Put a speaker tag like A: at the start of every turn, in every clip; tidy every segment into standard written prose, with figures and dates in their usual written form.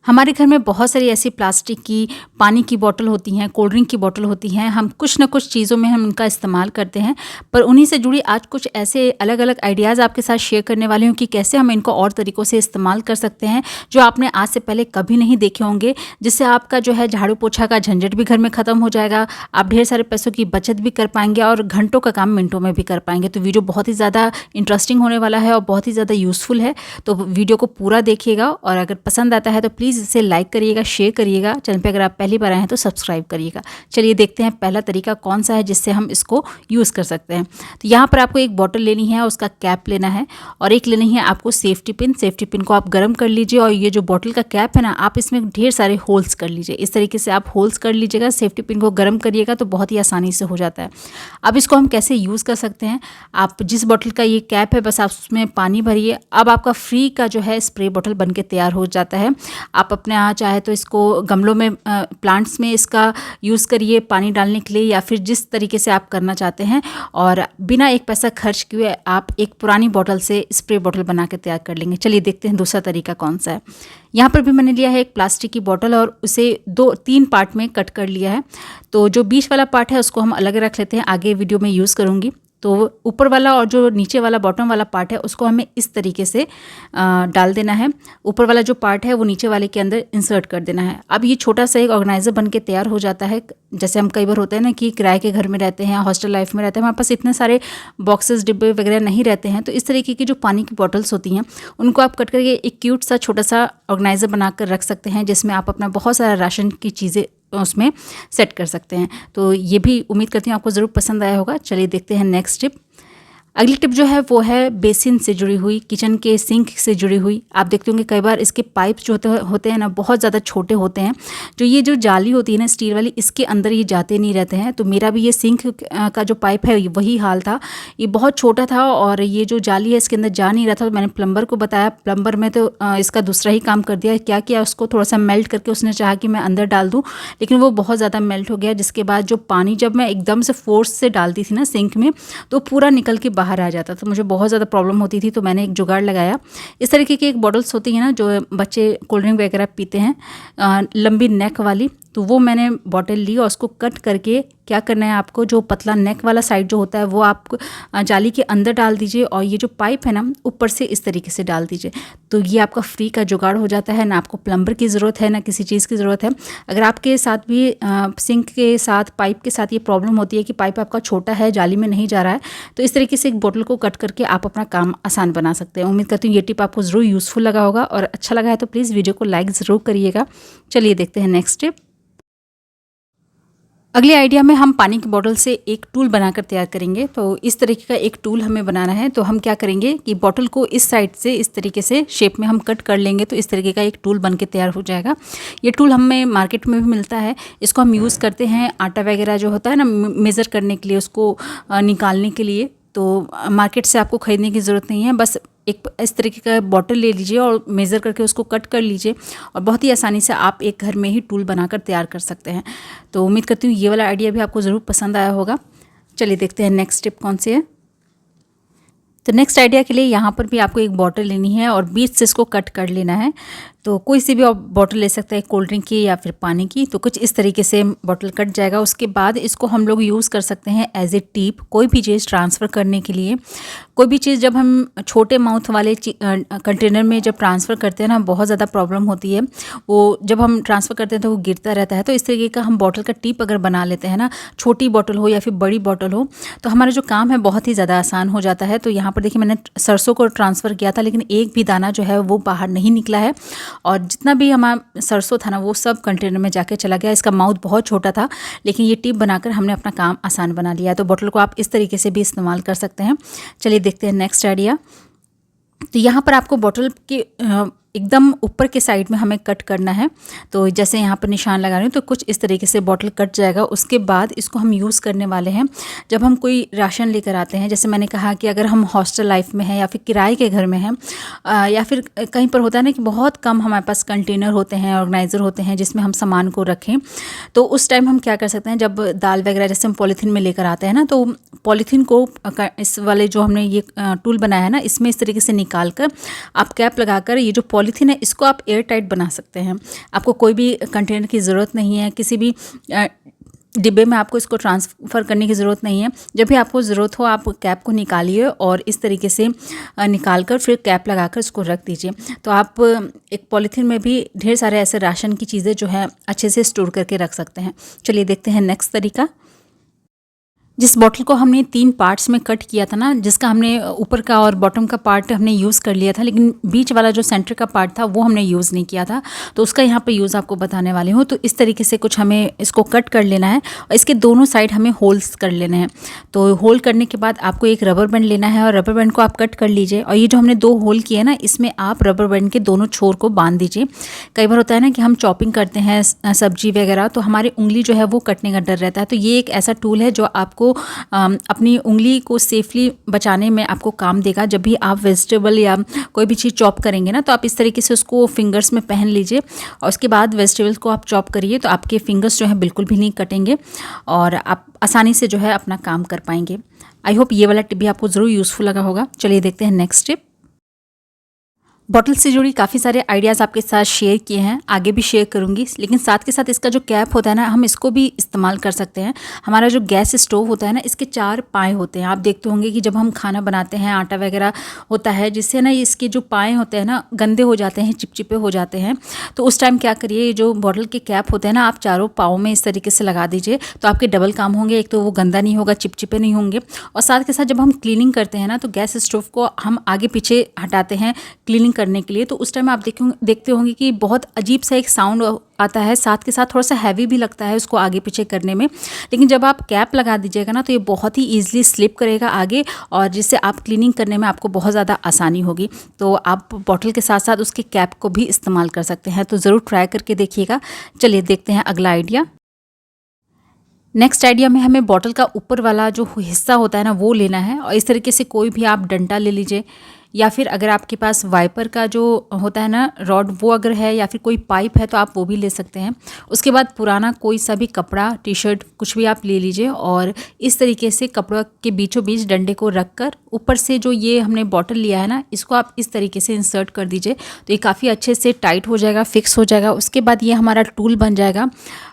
A: हमारे घर में बहुत सारी ऐसी प्लास्टिक की, पानी की बॉटल होती हैं, कोल्ड ड्रिंक की बॉटल होती हैं। हम कुछ ना कुछ चीज़ों में हम उनका इस्तेमाल करते हैं। पर उन्हीं से जुड़ी आज कुछ ऐसे अलग-अलग आइडियाज़ आपके साथ शेयर करने वाली हूँ कि कैसे हम इनको और तरीक़ों से इस्तेमाल कर सकते हैं, जो आपने आज से पहले कभी नहीं देखे होंगे। जिससे आपका जो है झाड़ू-पोछा का झंझट भी घर में ख़त्म हो जाएगा। आप ढेर सारे पैसों की बचत भी कर पाएँगे और घंटों का काम मिनटों में भी कर पाएँगे। तो वीडियो बहुत ही ज़्यादा इंटरेस्टिंग होने वाला है और बहुत ही ज़्यादा यूज़फुल है। तो वीडियो को पूरा देखिएगा और अगर पसंद आता है तो प्लीज़ इसे लाइक करिएगा, शेयर करिएगा। चैनल पे अगर आप पहली बार आए हैं तो सब्सक्राइब करिएगा। चलिए देखते हैं पहला तरीका कौन सा है जिससे हम इसको यूज़ कर सकते हैं। तो यहाँ पर आपको एक बॉटल लेनी है, उसका कैप लेना है और एक लेनी है आपको सेफ्टी पिन। सेफ्टी पिन को आप गर्म कर लीजिए और ये जो बॉटल का कैप है ना, आप इसमें ढेर सारे होल्स कर लीजिए। इस तरीके से आप होल्स कर लीजिएगा। सेफ्टी पिन को गर्म करिएगा तो बहुत ही आसानी से हो जाता है। अब इसको हम कैसे यूज़ कर सकते हैं, आप जिस बॉटल का ये कैप है बस आप उसमें पानी भरिए। अब आपका फ्री का जो है स्प्रे बॉटल बन के तैयार हो जाता है। आप अपने यहाँ चाहे तो इसको गमलों में प्लांट्स में इसका यूज़ करिए पानी डालने के लिए, या फिर जिस तरीके से आप करना चाहते हैं। और बिना एक पैसा खर्च किए आप एक पुरानी बॉटल से स्प्रे बॉटल बना के तैयार कर लेंगे। चलिए देखते हैं दूसरा तरीका कौन सा है। यहाँ पर भी मैंने लिया है एक प्लास्टिक की बॉटल और उसे 2-3 पार्ट में कट कर लिया है। तो जो बीच वाला पार्ट है उसको हम अलग रख लेते हैं, आगे वीडियो में यूज़ करूँगी। तो ऊपर वाला और जो नीचे वाला बॉटम वाला पार्ट है उसको हमें इस तरीके से डाल देना है। ऊपर वाला जो पार्ट है वो नीचे वाले के अंदर इंसर्ट कर देना है। अब ये छोटा सा एक ऑर्गेनाइज़र बन के तैयार हो जाता है। जैसे हम कई बार होते हैं ना कि किराए के घर में रहते हैं, हॉस्टल लाइफ में रहते हैं, हमारे पास इतने सारे बॉक्सेस डिब्बे वगैरह नहीं रहते हैं। तो इस तरीके की जो पानी की बॉटल्स होती हैं उनको आप कट करके एक क्यूट सा छोटा सा ऑर्गेनाइज़र बनाकर रख सकते हैं, जिसमें आप अपना बहुत सारा राशन की चीज़ें उसमें सेट कर सकते हैं। तो ये भी उम्मीद करती हूँ आपको ज़रूर पसंद आया होगा। चलिए देखते हैं नेक्स्ट टिप। अगली टिप जो है वो है बेसिन से जुड़ी हुई, किचन के सिंक से जुड़ी हुई। आप देखते होंगे कई बार इसके पाइप्स जो होते हैं ना बहुत ज़्यादा छोटे होते हैं। जो ये जो जाली होती है ना स्टील वाली, इसके अंदर ये जाते नहीं रहते हैं। तो मेरा भी ये सिंक का जो पाइप है वही हाल था। ये बहुत छोटा था और ये जो जाली है इसके अंदर जा नहीं रहा था। तो मैंने प्लम्बर को बताया, प्लम्बर में तो इसका दूसरा ही काम कर दिया। क्या किया, उसको थोड़ा सा मेल्ट करके उसने चाहा कि मैं अंदर डाल दूँ, लेकिन वो बहुत ज़्यादा मेल्ट हो गया। जिसके बाद जो पानी जब मैं एकदम से फोर्स से डालती थी ना सिंक में, तो पूरा निकल के बाहर आ जाता। तो मुझे बहुत ज़्यादा प्रॉब्लम होती थी। तो मैंने एक जुगाड़ लगाया। इस तरीके की एक बॉटल्स होती है ना जो बच्चे कोल्ड ड्रिंक वगैरह पीते हैं, लंबी नेक वाली। तो वो मैंने बॉटल ली और उसको कट करके क्या करना है आपको, जो पतला नेक वाला साइड जो होता है वो आप जाली के अंदर डाल दीजिए और ये जो पाइप है ना ऊपर से इस तरीके से डाल दीजिए। तो ये आपका फ्री का जुगाड़ हो जाता है। ना आपको प्लम्बर की ज़रूरत है ना किसी चीज़ की ज़रूरत है। अगर आपके साथ भी सिंक के साथ पाइप के साथ ये प्रॉब्लम होती है कि पाइप आपका छोटा है, जाली में नहीं जा रहा है, तो इस तरीके से एक बोतल को कट करके आप अपना काम आसान बना सकते हैं। उम्मीद करती हूँ ये टिप आपको ज़रूर यूज़फुल लगा होगा और अच्छा लगा है तो प्लीज़ वीडियो को लाइक ज़रूर करिएगा। चलिए देखते हैं नेक्स्ट टिप। अगले आइडिया में हम पानी की बोतल से एक टूल बनाकर तैयार करेंगे। तो इस तरीके का एक टूल हमें बनाना है। तो हम क्या करेंगे कि बोतल को इस साइड से इस तरीके से शेप में हम कट कर लेंगे तो इस तरीके का एक टूल बन के तैयार हो जाएगा। ये टूल हमें मार्केट में भी मिलता है। इसको हम यूज़ करते हैं आटा वगैरह जो होता है ना मेज़र करने के लिए, उसको निकालने के लिए। तो मार्केट से आपको ख़रीदने की ज़रूरत नहीं है। बस एक इस तरीके का बॉटल ले लीजिए और मेज़र करके उसको कट कर लीजिए और बहुत ही आसानी से आप एक घर में ही टूल बनाकर तैयार कर सकते हैं। तो उम्मीद करती हूँ ये वाला आइडिया भी आपको ज़रूर पसंद आया होगा। चलिए देखते हैं नेक्स्ट टिप कौन सी है। तो नेक्स्ट आइडिया के लिए यहाँ पर भी आपको एक बॉटल लेनी है और बीच से इसको कट कर लेना है। तो कोई सी भी आप बॉटल ले सकते हैं, कोल्ड ड्रिंक की या फिर पानी की। तो कुछ इस तरीके से बॉटल कट जाएगा। उसके बाद इसको हम लोग यूज़ कर सकते हैं एज ए टिप, कोई भी चीज़ ट्रांसफ़र करने के लिए। कोई भी चीज़ जब हम छोटे माउथ वाले कंटेनर में जब ट्रांसफ़र करते हैं ना, बहुत ज़्यादा प्रॉब्लम होती है। वो जब हम ट्रांसफ़र करते हैं तो वो गिरता रहता है। तो इस तरीके का हम बॉटल का टिप अगर बना लेते हैं ना, छोटी बॉटल हो या फिर बड़ी बॉटल हो, तो हमारा जो काम है बहुत ही ज़्यादा आसान हो जाता है। तो यहाँ पर देखिए मैंने सरसों को ट्रांसफ़र किया था, लेकिन एक भी दाना जो है वो बाहर नहीं निकला है और जितना भी हमारा सरसों था ना वो सब कंटेनर में जाके चला गया। इसका माउथ बहुत छोटा था, लेकिन ये टिप बनाकर हमने अपना काम आसान बना लिया। तो बॉटल को आप इस तरीके से भी इस्तेमाल कर सकते हैं। चलिए देखते हैं नेक्स्ट आइडिया। तो यहाँ पर आपको बॉटल के एकदम ऊपर के साइड में हमें कट करना है। तो जैसे यहाँ पर निशान लगा रही हूँ तो कुछ इस तरीके से बॉटल कट जाएगा। उसके बाद इसको हम यूज़ करने वाले हैं जब हम कोई राशन लेकर आते हैं। जैसे मैंने कहा कि अगर हम हॉस्टल लाइफ में हैं या फिर किराए के घर में हैं या फिर कहीं पर होता है ना कि बहुत कम हमारे पास कंटेनर होते हैं, ऑर्गेनाइज़र होते हैं जिसमें हम सामान को रखें। तो उस टाइम हम क्या कर सकते हैं, जब दाल वगैरह जैसे हम पॉलीथीन में लेकर आते हैं ना, तो पॉलीथीन को इस वाले जो हमने ये टूल बनाया है ना, इसमें इस तरीके से निकाल कर आप कैप लगाकर ये जो पॉलीथीन है इसको आप एयर टाइट बना सकते हैं। आपको कोई भी कंटेनर की ज़रूरत नहीं है, किसी भी डिब्बे में आपको इसको ट्रांसफ़र करने की ज़रूरत नहीं है। जब भी आपको ज़रूरत हो आप कैप को निकालिए और इस तरीके से निकाल कर फिर कैप लगाकर इसको रख दीजिए। तो आप एक पॉलीथीन में भी ढेर सारे ऐसे राशन की चीज़ें जो है अच्छे से स्टोर करके रख सकते हैं। चलिए देखते हैं नेक्स्ट तरीका। जिस बॉटल को हमने 3 पार्ट्स में कट किया था ना, जिसका हमने ऊपर का और बॉटम का पार्ट हमने यूज़ कर लिया था, लेकिन बीच वाला जो सेंटर का पार्ट था वो हमने यूज़ नहीं किया था, तो उसका यहाँ पे यूज़ आपको बताने वाली हूँ। तो इस तरीके से कुछ हमें इसको कट कर लेना है और इसके दोनों साइड हमें होल्स कर लेने हैं। तो होल करने के बाद आपको एक रबर बैंड लेना है और रबर बैंड को आप कट कर लीजिए और ये जो हमने 2 होल किए ना, इसमें आप रबर बैंड के दोनों छोर को बांध दीजिए। कई बार होता है ना कि हम चॉपिंग करते हैं सब्जी वगैरह, तो हमारी उंगली जो है वो कटने का डर रहता है। तो ये एक ऐसा टूल है जो आपको अपनी उंगली को सेफली बचाने में आपको काम देगा। जब भी आप वेजिटेबल या कोई भी चीज़ चॉप करेंगे ना, तो आप इस तरीके से उसको फिंगर्स में पहन लीजिए और उसके बाद वेजिटेबल्स को आप चॉप करिए, तो आपके फिंगर्स जो है बिल्कुल भी नहीं कटेंगे और आप आसानी से जो है अपना काम कर पाएंगे। आई होप ये वाला टिप भी आपको ज़रूर यूज़फुल लगा होगा। चलिए देखते हैं नेक्स्ट टिप। बॉटल से जुड़ी काफ़ी सारे आइडियाज़ आपके साथ शेयर किए हैं, आगे भी शेयर करूंगी, लेकिन साथ के साथ इसका जो कैप होता है ना, हम इसको भी इस्तेमाल कर सकते हैं। हमारा जो गैस स्टोव होता है ना, इसके 4 पाए होते हैं। आप देखते होंगे कि जब हम खाना बनाते हैं, आटा वगैरह होता है, जिससे ना इसके जो पाए होते हैं ना गंदे हो जाते हैं, चिपचिपे हो जाते हैं। तो उस टाइम क्या करिए, जो बॉटल के कैप होते हैं ना, आप चारों पाँव में इस तरीके से लगा दीजिए, तो आपके डबल काम होंगे। एक तो वो गंदा नहीं होगा, चिपचिपे नहीं होंगे, और साथ के साथ जब हम क्लीनिंग करते हैं ना, तो गैस स्टोव को हम आगे पीछे हटाते हैं क्लीनिंग करने के लिए, तो उस टाइम आप देखते होंगे कि बहुत अजीब सा एक साउंड आता है, साथ के साथ थोड़ा सा हैवी भी लगता है उसको आगे पीछे करने में। लेकिन जब आप कैप लगा दीजिएगा ना, तो ये बहुत ही ईजिली स्लिप करेगा आगे, और जिससे आप क्लीनिंग करने में आपको बहुत ज़्यादा आसानी होगी। तो आप बॉटल के साथ साथ उसके कैप को भी इस्तेमाल कर सकते हैं, तो ज़रूर ट्राई करके देखिएगा। चलिए देखते हैं अगला आइडिया। नेक्स्ट आइडिया में हमें बॉटल का ऊपर वाला जो हिस्सा होता है ना, वो लेना है और इस तरीके से कोई भी आप डंडा ले लीजिए, या फिर अगर आपके पास वाइपर का जो होता है ना रॉड, वो अगर है, या फिर कोई पाइप है तो आप वो भी ले सकते हैं। उसके बाद पुराना कोई सा भी कपड़ा, टी शर्ट, कुछ भी आप ले लीजिए और इस तरीके से कपड़ा के बीचों बीच डंडे को रखकर ऊपर से जो ये हमने बॉटल लिया है ना, इसको आप इस तरीके से इंसर्ट कर दीजिए, तो ये काफ़ी अच्छे से टाइट हो जाएगा, फिक्स हो जाएगा। उसके बाद ये हमारा टूल बन जाएगा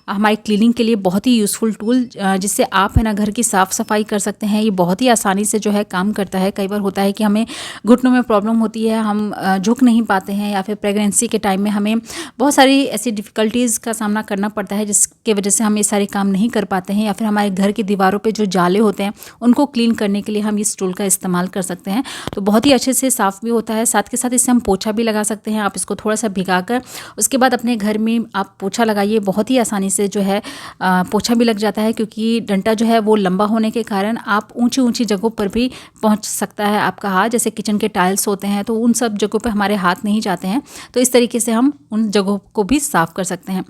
A: हमारी क्लीनिंग के लिए, बहुत ही यूज़फुल टूल, जिससे आप है ना घर की साफ़ सफाई कर सकते हैं। ये बहुत ही आसानी से जो है काम करता है। कई बार होता है कि हमें घुटनों में प्रॉब्लम होती है, हम झुक नहीं पाते हैं, या फिर प्रेगनेंसी के टाइम में हमें बहुत सारी ऐसी डिफ़िकल्टीज़ का सामना करना पड़ता है, जिसके वजह से हम ये सारे काम नहीं कर पाते हैं, या फिर हमारे घर की दीवारों पे जो जाले होते हैं उनको क्लीन करने के लिए हम इस टूल का इस्तेमाल कर सकते हैं। तो बहुत ही अच्छे से साफ़ भी होता है, साथ के साथ इससे हम पोछा भी लगा सकते हैं। आप इसको थोड़ा सा भिगा कर उसके बाद अपने घर में आप पोछा लगाइए, बहुत ही आसानी से जो है पोछा भी लग जाता है, क्योंकि डंडा जो है वो लंबा होने के कारण आप ऊंची ऊंची जगहों पर भी पहुंच सकता है आपका हाथ। जैसे किचन के टाइल्स होते हैं, तो उन सब जगहों पे हमारे हाथ नहीं जाते हैं, तो इस तरीके से हम उन जगहों को भी साफ़ कर सकते हैं।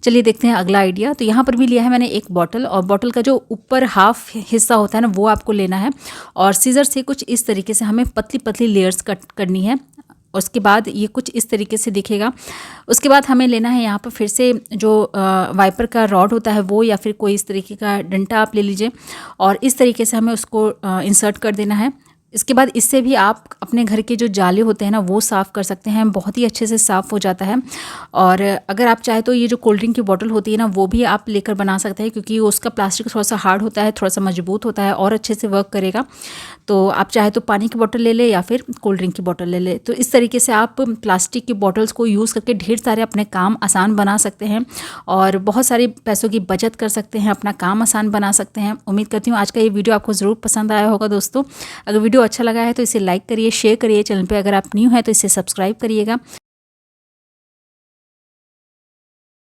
A: चलिए देखते हैं अगला आइडिया। तो यहाँ पर भी लिया है मैंने एक बॉटल, और बॉटल का जो ऊपर हाफ हिस्सा होता है ना, वो आपको लेना है और सीजर से कुछ इस तरीके से हमें पतली पतली लेयर्स कट करनी है। और उसके बाद ये कुछ इस तरीके से दिखेगा। उसके बाद हमें लेना है यहाँ पर फिर से जो वाइपर का रॉड होता है वो, या फिर कोई इस तरीके का डंडा आप ले लीजिए और इस तरीके से हमें उसको इंसर्ट कर देना है। इसके बाद इससे भी आप अपने घर के जो जाले होते हैं ना, वो साफ़ कर सकते हैं, बहुत ही अच्छे से साफ़ हो जाता है। और अगर आप चाहे तो ये जो कोल्ड ड्रिंक की बोतल होती है ना, वो भी आप लेकर बना सकते हैं, क्योंकि उसका प्लास्टिक थोड़ा सा हार्ड होता है, थोड़ा सा मजबूत होता है और अच्छे से वर्क करेगा। तो आप चाहे तो पानी की बोतल ले ले या फिर कोल्ड ड्रिंक की बोतल ले ले। तो इस तरीके से आप प्लास्टिक की बोतल्स को यूज़ करके ढेर सारे अपने काम आसान बना सकते हैं और बहुत सारे पैसों की बचत कर सकते हैं, अपना काम आसान बना सकते हैं। उम्मीद करती हूँ आज का ये वीडियो आपको ज़रूर पसंद आया होगा दोस्तों। अगर वीडियो अच्छा लगा है तो इसे लाइक करिए, शेयर करिए। चैनल पे अगर आप न्यू हैं तो इसे सब्सक्राइब करिएगा।